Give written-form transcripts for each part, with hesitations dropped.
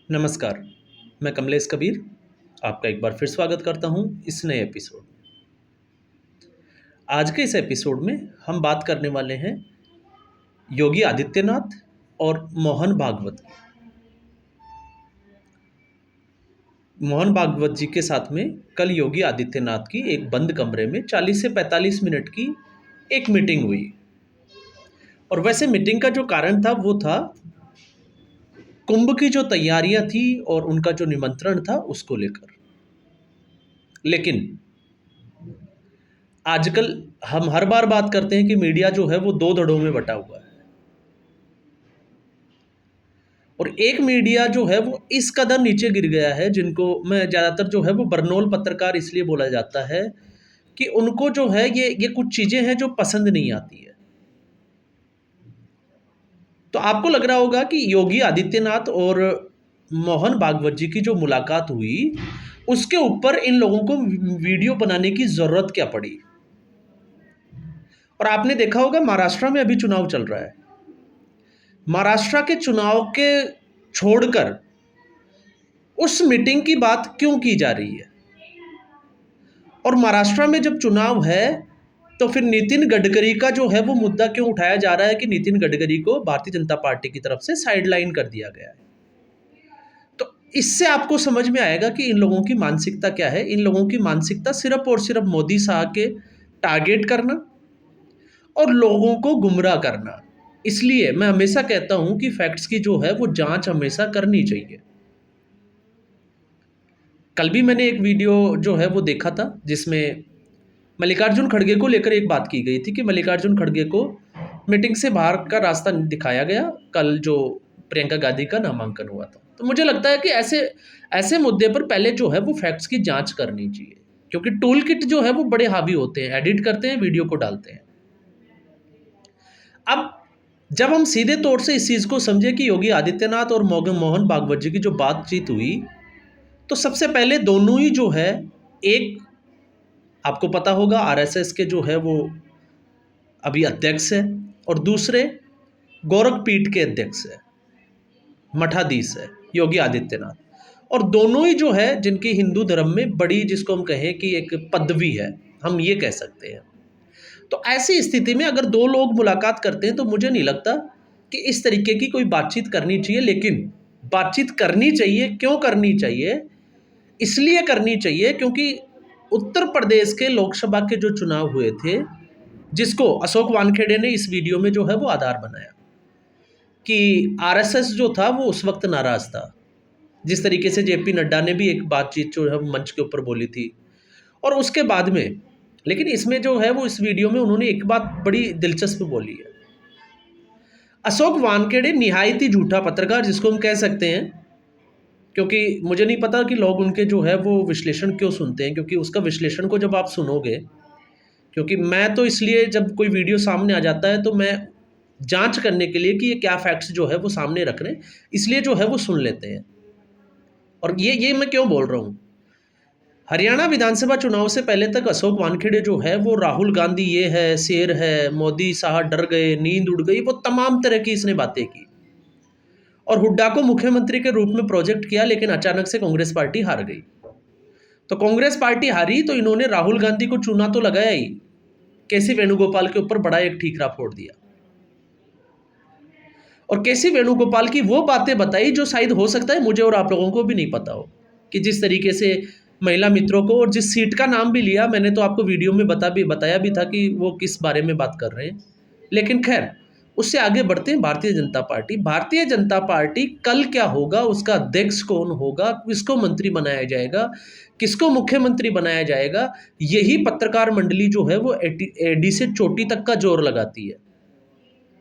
नमस्कार, मैं कमलेश कबीर आपका एक बार फिर स्वागत करता हूं इस नए एपिसोड में। आज के इस एपिसोड में हम बात करने वाले हैं योगी आदित्यनाथ और मोहन भागवत की। मोहन भागवत जी के साथ में कल योगी आदित्यनाथ की एक बंद कमरे में 40 से 45 मिनट की एक मीटिंग हुई। और वैसे मीटिंग का जो कारण था वो था कुंभ की जो तैयारियां थी और उनका जो निमंत्रण था उसको लेकर। लेकिन आजकल हम हर बार बात करते हैं कि मीडिया जो है वो दो धड़ों में बटा हुआ है। और एक मीडिया जो है वो इस कदर नीचे गिर गया है, जिनको मैं ज़्यादातर जो है वो बरनौल पत्रकार इसलिए बोला जाता है कि उनको जो है ये कुछ चीज़ें हैं जो पसंद नहीं आती है। तो आपको लग रहा होगा कि योगी आदित्यनाथ और मोहन भागवत जी की जो मुलाकात हुई उसके ऊपर इन लोगों को वीडियो बनाने की ज़रूरत क्या पड़ी। और आपने देखा होगा महाराष्ट्र में अभी चुनाव चल रहा है। महाराष्ट्र के चुनाव के छोड़कर उस मीटिंग की बात क्यों की जा रही है। और महाराष्ट्र में जब चुनाव है तो फिर नितिन गडकरी का जो है वो मुद्दा क्यों उठाया जा रहा है कि नितिन गडकरी को भारतीय जनता पार्टी की तरफ से साइडलाइन कर दिया गया है। तो इससे आपको समझ में आएगा कि इन लोगों की मानसिकता क्या है। इन लोगों की मानसिकता सिर्फ और सिर्फ मोदी साहब के टारगेट करना और लोगों को गुमराह करना। इसलिए मैं हमेशा कहता हूं कि फैक्ट्स की जो है वो जांच हमेशा करनी चाहिए। कल भी मैंने एक वीडियो जो है वो देखा था जिसमें मल्लिकार्जुन खड़गे को लेकर एक बात की गई थी कि मल्लिकार्जुन खड़गे को मीटिंग से बाहर का रास्ता दिखाया गया कल जो प्रियंका गांधी का नामांकन हुआ था। तो मुझे लगता है कि ऐसे ऐसे मुद्दे पर पहले जो है वो फैक्ट्स की जांच करनी चाहिए, क्योंकि टूल किट जो है वो बड़े हावी होते हैं, एडिट करते हैं, वीडियो को डालते हैं। अब जब हम सीधे तौर से इस चीज़ को समझे कि योगी आदित्यनाथ और मोहन भागवत जी की जो बातचीत हुई, तो सबसे पहले दोनों ही जो है, एक आपको पता होगा आरएसएस के जो है वो अभी अध्यक्ष है और दूसरे गोरखपीठ के अध्यक्ष है, मठाधीश है योगी आदित्यनाथ। और दोनों ही जो है जिनकी हिंदू धर्म में बड़ी, जिसको हम कहें कि एक पदवी है, हम ये कह सकते हैं। तो ऐसी स्थिति में अगर दो लोग मुलाकात करते हैं तो मुझे नहीं लगता कि इस तरीके की कोई बातचीत करनी चाहिए। लेकिन बातचीत करनी चाहिए। क्यों करनी चाहिए? इसलिए करनी चाहिए क्योंकि उत्तर प्रदेश के लोकसभा के जो चुनाव हुए थे, जिसको अशोक वानखेड़े ने इस वीडियो में जो है वो आधार बनाया कि आरएसएस जो था वो उस वक्त नाराज था, जिस तरीके से जेपी नड्डा ने भी एक बातचीत जो है मंच के ऊपर बोली थी। और उसके बाद में, लेकिन इसमें जो है वो इस वीडियो में उन्होंने एक बात बड़ी दिलचस्प बोली है। अशोक वानखेड़े निहायत ही झूठा पत्रकार, जिसको हम कह सकते हैं, क्योंकि मुझे नहीं पता कि लोग उनके जो है वो विश्लेषण क्यों सुनते हैं, क्योंकि उसका विश्लेषण को जब आप सुनोगे, क्योंकि मैं तो इसलिए जब कोई वीडियो सामने आ जाता है तो मैं जांच करने के लिए कि ये क्या फैक्ट्स जो है वो सामने रख रहे हैं, इसलिए जो है वो सुन लेते हैं। और ये मैं क्यों बोल रहा हूँ, हरियाणा विधानसभा चुनाव से पहले तक अशोक वानखेड़े जो है वो राहुल गांधी ये है, शेर है, मोदी साहब डर गए, नींद उड़ गई, वो तमाम तरह की इसने बातें की और हुड्डा को मुख्यमंत्री के रूप में प्रोजेक्ट किया। लेकिन अचानक से कांग्रेस पार्टी हार गई। तो कांग्रेस पार्टी हारी तो इन्होंने राहुल गांधी को चूना तो लगाया ही, केसी वेणुगोपाल के ऊपर बड़ा एक ठीकरा फोड़ दिया और केसी वेणुगोपाल की वो बातें बताई जो शायद हो सकता है मुझे और आप लोगों को भी नहीं पता हो, कि जिस तरीके से महिला मित्रों को, और जिस सीट का नाम भी लिया मैंने, तो आपको वीडियो में बताया भी था कि वो किस बारे में बात कर रहे हैं। लेकिन खैर, उससे आगे बढ़ते हैं। भारतीय जनता पार्टी, भारतीय जनता पार्टी कल क्या होगा, उसका अध्यक्ष कौन होगा, किसको मंत्री बनाया जाएगा, किसको मुख्यमंत्री बनाया जाएगा, यही पत्रकार मंडली जो है वो एडी से चोटी तक का जोर लगाती है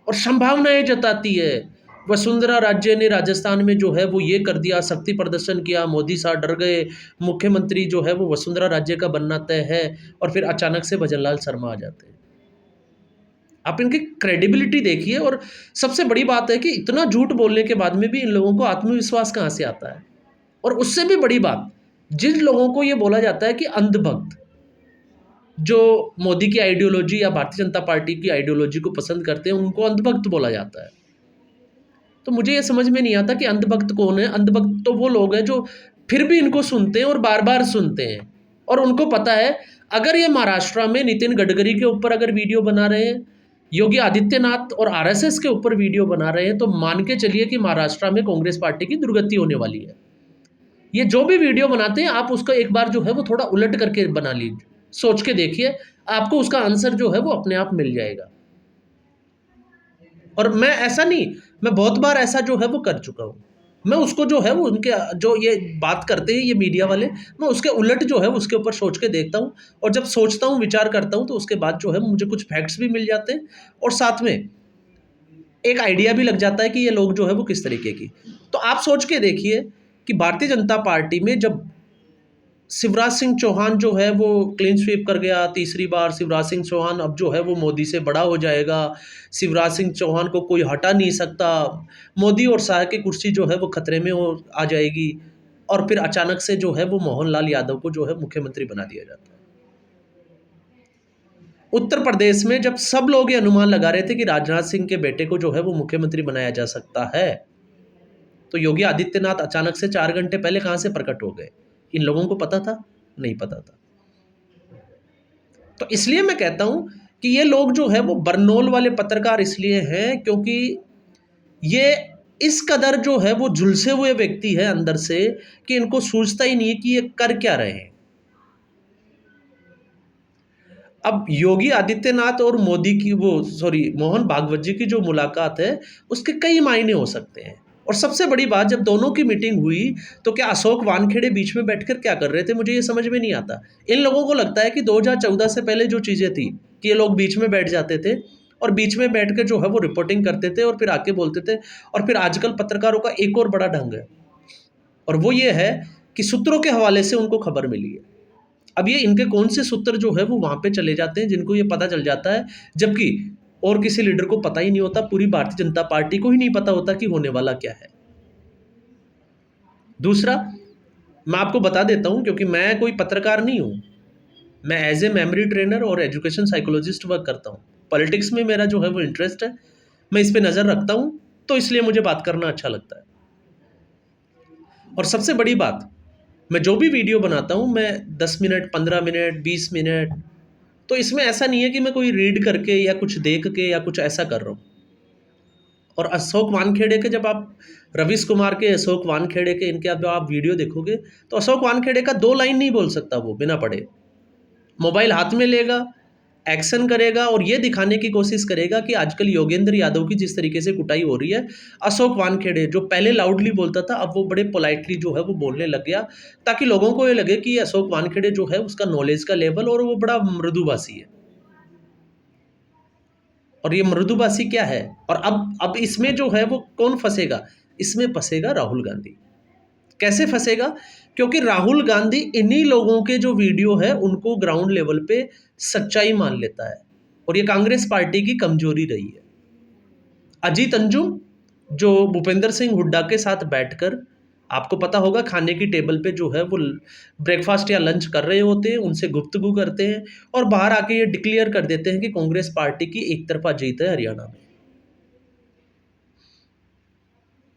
और संभावनाएं जताती है। वसुंधरा राजे ने राजस्थान में जो है वो ये कर दिया, शक्ति प्रदर्शन किया, मोदी साहब डर गए, मुख्यमंत्री जो है वो वसुंधरा राजे का बनना तय है, और फिर अचानक से भजनलाल शर्मा आ जाते हैं। आप इनकी क्रेडिबिलिटी देखिए। और सबसे बड़ी बात है कि इतना झूठ बोलने के बाद में भी इन लोगों को आत्मविश्वास कहाँ से आता है। और उससे भी बड़ी बात, जिन लोगों को ये बोला जाता है कि अंधभक्त, जो मोदी की आइडियोलॉजी या भारतीय जनता पार्टी की आइडियोलॉजी को पसंद करते हैं, उनको अंधभक्त बोला जाता है। तो मुझे ये समझ में नहीं आता कि अंधभक्त कौन है। अंधभक्त तो वो लोग हैं जो फिर भी इनको सुनते हैं और बार बार सुनते हैं, और उनको पता है अगर ये महाराष्ट्र में नितिन गडकरी के ऊपर अगर वीडियो बना रहे हैं, योगी आदित्यनाथ और आरएसएस के ऊपर वीडियो बना रहे हैं, तो मान के चलिए कि महाराष्ट्र में कांग्रेस पार्टी की दुर्गति होने वाली है। ये जो भी वीडियो बनाते हैं आप उसका एक बार जो है वो थोड़ा उलट करके बना लीजिए, सोच के देखिए, आपको उसका आंसर जो है वो अपने आप मिल जाएगा। और मैं ऐसा नहीं, मैं बहुत बार ऐसा जो है वो कर चुका हूँ। मैं उसको जो है वो उनके जो ये बात करते हैं ये मीडिया वाले, मैं उसके उलट जो है उसके ऊपर सोच के देखता हूँ, और जब सोचता हूँ विचार करता हूँ तो उसके बाद जो है मुझे कुछ फैक्ट्स भी मिल जाते हैं, और साथ में एक आइडिया भी लग जाता है कि ये लोग जो है वो किस तरीके की। तो आप सोच के देखिए कि भारतीय जनता पार्टी में जब शिवराज सिंह चौहान जो है वो क्लीन स्वीप कर गया तीसरी बार, शिवराज सिंह चौहान अब जो है वो मोदी से बड़ा हो जाएगा, शिवराज सिंह चौहान को कोई हटा नहीं सकता, मोदी और शाह की कुर्सी जो है वो खतरे में हो आ जाएगी, और फिर अचानक से जो है वो मोहनलाल यादव को जो है मुख्यमंत्री बना दिया जाता है। उत्तर प्रदेश में जब सब लोग ये अनुमान लगा रहे थे कि राजनाथ सिंह के बेटे को जो है वो मुख्यमंत्री बनाया जा सकता है, तो योगी आदित्यनाथ अचानक से 4 घंटे पहले कहाँ से प्रकट हो गए? इन लोगों को पता था? नहीं पता था। तो इसलिए मैं कहता हूं कि ये लोग जो है वो बरनौल वाले पत्रकार इसलिए हैं क्योंकि ये इस कदर जो है वो झुलसे हुए व्यक्ति है अंदर से कि इनको सूझता ही नहीं है कि ये कर क्या रहे हैं। अब योगी आदित्यनाथ और मोदी की वो सॉरी मोहन भागवत जी की जो मुलाकात है उसके कई मायने हो सकते हैं। और सबसे बड़ी बात, जब दोनों की मीटिंग हुई तो क्या अशोक वानखेड़े बीच में बैठकर क्या कर रहे थे, मुझे ये समझ में नहीं आता। इन लोगों को लगता है कि 2014 से पहले जो चीज़ें थी कि ये लोग बीच में बैठ जाते थे और बीच में बैठ कर जो है वो रिपोर्टिंग करते थे और फिर आके बोलते थे। और फिर आजकल पत्रकारों का एक और बड़ा ढंग है, और वो ये है कि सूत्रों के हवाले से उनको खबर मिली है। अब ये इनके कौन से सूत्र जो है वो वहाँ पे चले जाते हैं जिनको ये पता चल जाता है, जबकि और किसी लीडर को पता ही नहीं होता, पूरी भारतीय जनता पार्टी को ही नहीं पता होता कि होने वाला क्या है। दूसरा, मैं आपको बता देता हूँ क्योंकि मैं कोई पत्रकार नहीं हूँ, मैं एज ए मेमोरी ट्रेनर और एजुकेशन साइकोलॉजिस्ट वर्क करता हूँ। पॉलिटिक्स में मेरा जो है वो इंटरेस्ट है, मैं इस पर नज़र रखता हूँ, तो इसलिए मुझे बात करना अच्छा लगता है। और सबसे बड़ी बात, मैं जो भी वीडियो बनाता हूँ मैं 10 मिनट 15 मिनट 20 मिनट, तो इसमें ऐसा नहीं है कि मैं कोई रीड करके या कुछ देख के या कुछ ऐसा कर रहा हूँ। और अशोक वानखेड़े के जब आप रवीश कुमार के, अशोक वानखेड़े के, इनके जब आप वीडियो देखोगे तो अशोक वानखेड़े का 2 लाइन नहीं बोल सकता वो बिना पढ़े। मोबाइल हाथ में लेगा, एक्शन करेगा और ये दिखाने की कोशिश करेगा कि आजकल योगेंद्र यादव की जिस तरीके से कुटाई हो रही है, अशोक वानखेड़े जो पहले लाउडली बोलता था अब वो बड़े पोलाइटली जो है वो बोलने लग गया, ताकि लोगों को ये लगे कि अशोक वानखेड़े जो है उसका नॉलेज का लेवल और वो बड़ा मृदुभाषी है। और ये मृदुभाषी क्या है, और अब इसमें जो है वो कौन फंसेगा? इसमें फंसेगा राहुल गांधी। कैसे फंसेगा? क्योंकि राहुल गांधी इन्हीं लोगों के जो वीडियो है उनको ग्राउंड लेवल पे सच्चाई मान लेता है, और ये कांग्रेस पार्टी की कमजोरी रही है। अजीत अंजुम जो भूपेंद्र सिंह हुड्डा के साथ बैठकर, आपको पता होगा, खाने की टेबल पे जो है वो ब्रेकफास्ट या लंच कर रहे होते हैं, उनसे गुफ्तगू करते हैं और बाहर आके ये डिक्लेयर कर देते हैं कि कांग्रेस पार्टी की एक तरफा जीत है हरियाणा में।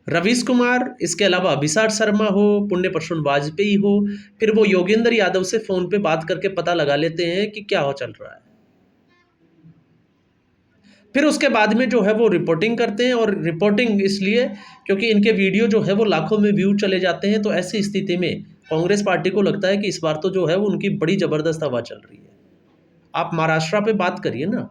रवीश कुमार, इसके अलावा अभिषेक शर्मा हो, पुण्य प्रसून वाजपेयी हो, फिर वो योगेंद्र यादव से फ़ोन पे बात करके पता लगा लेते हैं कि क्या हो चल रहा है। फिर उसके बाद में जो है वो रिपोर्टिंग करते हैं, और रिपोर्टिंग इसलिए क्योंकि इनके वीडियो जो है वो लाखों में व्यू चले जाते हैं। तो ऐसी स्थिति में कांग्रेस पार्टी को लगता है कि इस बार तो जो है वो उनकी बड़ी ज़बरदस्त हवा चल रही है। आप महाराष्ट्र पे बात करिए ना,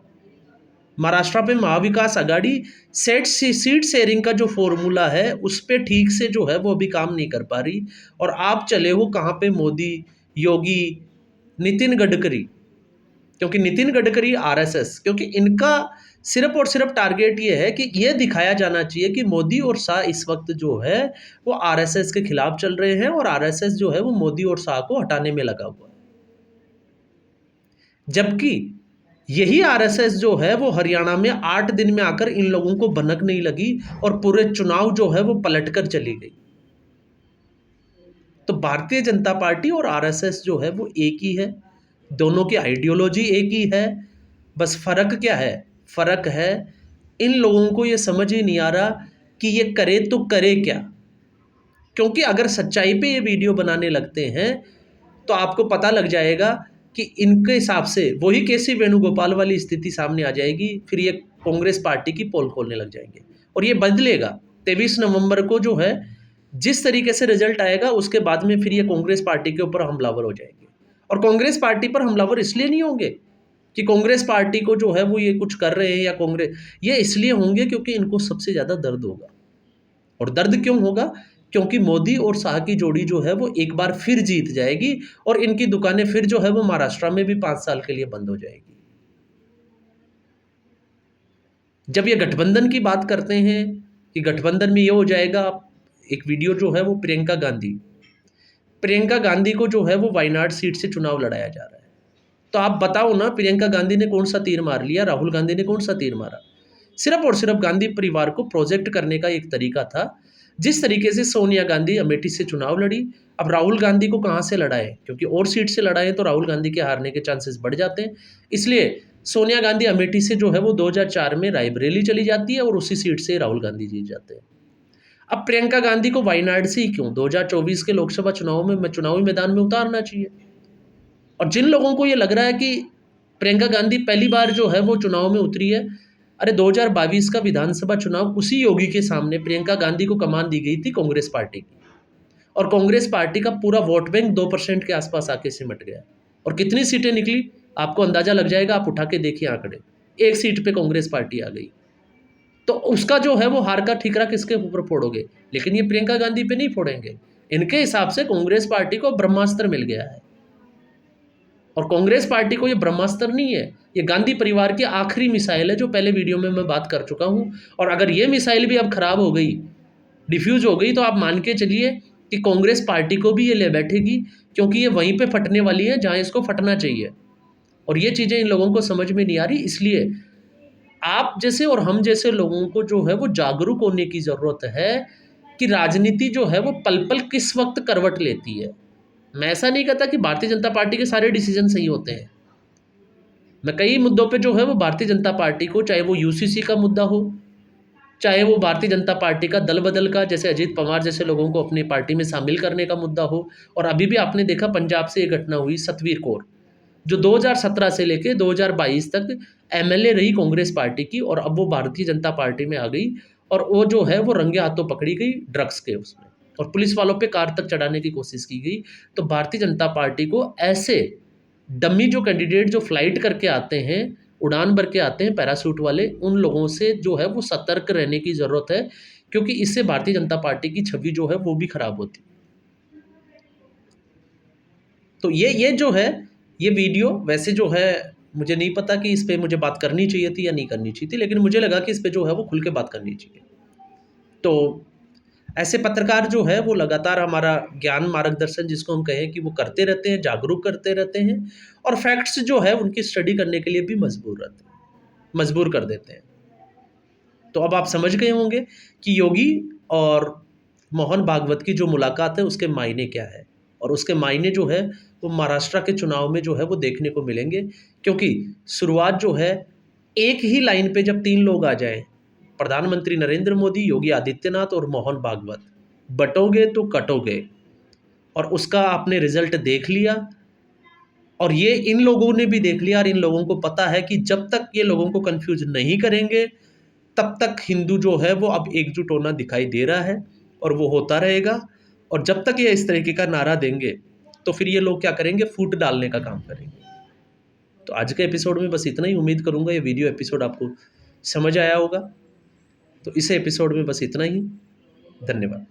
महाराष्ट्र पे महाविकास आघाड़ी सीट शेयरिंग का जो फॉर्मूला है उस पे ठीक से जो है वो अभी काम नहीं कर पा रही, और आप चले हो कहाँ पे? मोदी, योगी, नितिन गडकरी। क्योंकि नितिन गडकरी आरएसएस, क्योंकि इनका सिर्फ और सिर्फ टारगेट ये है कि ये दिखाया जाना चाहिए कि मोदी और शाह इस वक्त जो है वो आरएसएस के खिलाफ चल रहे हैं, और आरएसएस जो है वो मोदी और शाह को हटाने में लगा हुआ है। जबकि यही आरएसएस जो है वो हरियाणा में 8 दिन में आकर इन लोगों को भनक नहीं लगी और पूरे चुनाव जो है वो पलटकर चली गई। तो भारतीय जनता पार्टी और आरएसएस जो है वो एक ही है, दोनों की आइडियोलॉजी एक ही है। बस फर्क क्या है? फर्क है इन लोगों को ये समझ ही नहीं आ रहा कि ये करे तो करे क्या, क्योंकि अगर सच्चाई पे ये वीडियो बनाने लगते हैं तो आपको पता लग जाएगा कि इनके हिसाब से वही केसी वेणुगोपाल वाली स्थिति सामने आ जाएगी। फिर ये कांग्रेस पार्टी की पोल खोलने लग जाएंगे और ये बदलेगा। 23 नवंबर को जो है जिस तरीके से रिजल्ट आएगा उसके बाद में फिर ये कांग्रेस पार्टी के ऊपर हमलावर हो जाएंगे। और कांग्रेस पार्टी पर हमलावर इसलिए नहीं होंगे कि कांग्रेस पार्टी को जो है वो ये कुछ कर रहे हैं या कांग्रेस, ये इसलिए होंगे क्योंकि इनको सबसे ज़्यादा दर्द होगा। और दर्द क्यों होगा? क्योंकि मोदी और शाह की जोड़ी जो है वो एक बार फिर जीत जाएगी और इनकी दुकानें फिर जो है वो महाराष्ट्र में भी 5 साल के लिए बंद हो जाएगी। जब ये गठबंधन की बात करते हैं कि गठबंधन में ये हो जाएगा, एक वीडियो जो है वो प्रियंका गांधी को जो है वो वायनाड सीट से चुनाव लड़ाया जा रहा है। तो आप बताओ ना, प्रियंका गांधी ने कौन सा तीर मार लिया, राहुल गांधी ने कौन सा तीर मारा? सिर्फ और सिर्फ गांधी परिवार को प्रोजेक्ट करने का एक तरीका था। जिस तरीके से सोनिया गांधी अमेठी से चुनाव लड़ी, अब राहुल गांधी को कहाँ से लड़ाए? क्योंकि और सीट से लड़ाए तो राहुल गांधी के हारने के चांसेस बढ़ जाते हैं। इसलिए सोनिया गांधी अमेठी से जो है वो 2004 में रायबरेली चली जाती है और उसी सीट से राहुल गांधी जीत जाते हैं। अब प्रियंका गांधी को वायनाड से ही क्यों, 2024 के लोकसभा चुनाव में चुनावी मैदान में उतारना चाहिए। और जिन लोगों को ये लग रहा है कि प्रियंका गांधी पहली बार जो है वो चुनाव में उतरी है, अरे 2022 का विधानसभा चुनाव उसी योगी के सामने प्रियंका गांधी को कमान दी गई थी कांग्रेस पार्टी की, और कांग्रेस पार्टी का पूरा वोट बैंक 2% के आसपास आके सिमट गया। और कितनी सीटें निकली आपको अंदाजा लग जाएगा, आप उठा के देखिए आंकड़े, 1 सीट पे कांग्रेस पार्टी आ गई। तो उसका जो है वो हार का ठीकरा किसके ऊपर फोड़ोगे? लेकिन ये प्रियंका गांधी पे नहीं फोड़ेंगे। इनके हिसाब से कांग्रेस पार्टी को ब्रह्मास्त्र मिल गया है, और कांग्रेस पार्टी को ये ब्रह्मास्त्र नहीं है, ये गांधी परिवार की आखिरी मिसाइल है, जो पहले वीडियो में मैं बात कर चुका हूँ। और अगर ये मिसाइल भी अब खराब हो गई, डिफ्यूज हो गई, तो आप मान के चलिए कि कांग्रेस पार्टी को भी ये ले बैठेगी, क्योंकि ये वहीं पे फटने वाली है जहाँ इसको फटना चाहिए। और ये चीज़ें इन लोगों को समझ में नहीं आ रही। इसलिए आप जैसे और हम जैसे लोगों को जो है वो जागरूक होने की ज़रूरत है कि राजनीति जो है वो पल पल किस वक्त करवट लेती है। मैं ऐसा नहीं कहता कि भारतीय जनता पार्टी के सारे डिसीजन सही होते हैं। मैं कई मुद्दों पे जो है वो भारतीय जनता पार्टी को, चाहे वो यूसीसी का मुद्दा हो, चाहे वो भारतीय जनता पार्टी का दल बदल का, जैसे अजीत पवार जैसे लोगों को अपनी पार्टी में शामिल करने का मुद्दा हो, और अभी भी आपने देखा पंजाब से ये घटना हुई, सतवीर कौर, जो 2017 से लेके 2022 तक एमएलए रही कांग्रेस पार्टी की, और अब वो भारतीय जनता पार्टी में आ गई, और वो जो है वो रंगे हाथों पकड़ी गई ड्रग्स के उसमें, और पुलिस वालों पे कार तक चढ़ाने की कोशिश की गई। तो भारतीय जनता पार्टी को ऐसे डमी जो कैंडिडेट जो फ्लाइट करके आते हैं, उड़ान भर के आते हैं पैराशूट वाले, उन लोगों से जो है वो सतर्क रहने की ज़रूरत है, क्योंकि इससे भारतीय जनता पार्टी की छवि जो है वो भी खराब होती। तो ये जो है ये वीडियो वैसे जो है, मुझे नहीं पता कि इस पे मुझे बात करनी चाहिए थी या नहीं करनी चाहिए थी, लेकिन मुझे लगा कि इस पे जो है वो खुल के बात करनी चाहिए। तो ऐसे पत्रकार जो है वो लगातार हमारा ज्ञान मार्गदर्शन जिसको हम कहें कि वो करते रहते हैं, जागरूक करते रहते हैं, और फैक्ट्स जो है उनकी स्टडी करने के लिए भी मजबूर कर देते हैं। तो अब आप समझ गए होंगे कि योगी और मोहन भागवत की जो मुलाकात है उसके मायने क्या है, और उसके मायने जो है वो महाराष्ट्र के चुनाव में जो है वो देखने को मिलेंगे। क्योंकि शुरुआत जो है, एक ही लाइन पे जब 3 लोग आ जाएं, प्रधानमंत्री नरेंद्र मोदी, योगी आदित्यनाथ और मोहन भागवत, बटोगे तो कटोगे। और उसका आपने रिजल्ट देख लिया, और ये इन लोगों ने भी देख लिया, और इन लोगों को पता है कि जब तक ये लोगों को कंफ्यूज नहीं करेंगे तब तक हिंदू जो है वो अब एकजुट होना दिखाई दे रहा है, और वो होता रहेगा। और जब तक ये इस तरीके का नारा देंगे तो फिर ये लोग क्या करेंगे, फूट डालने का काम करेंगे। तो आज के एपिसोड में बस इतना ही। उम्मीद करूंगा ये वीडियो एपिसोड आपको समझ आया होगा। तो इस एपिसोड में बस इतना ही। धन्यवाद।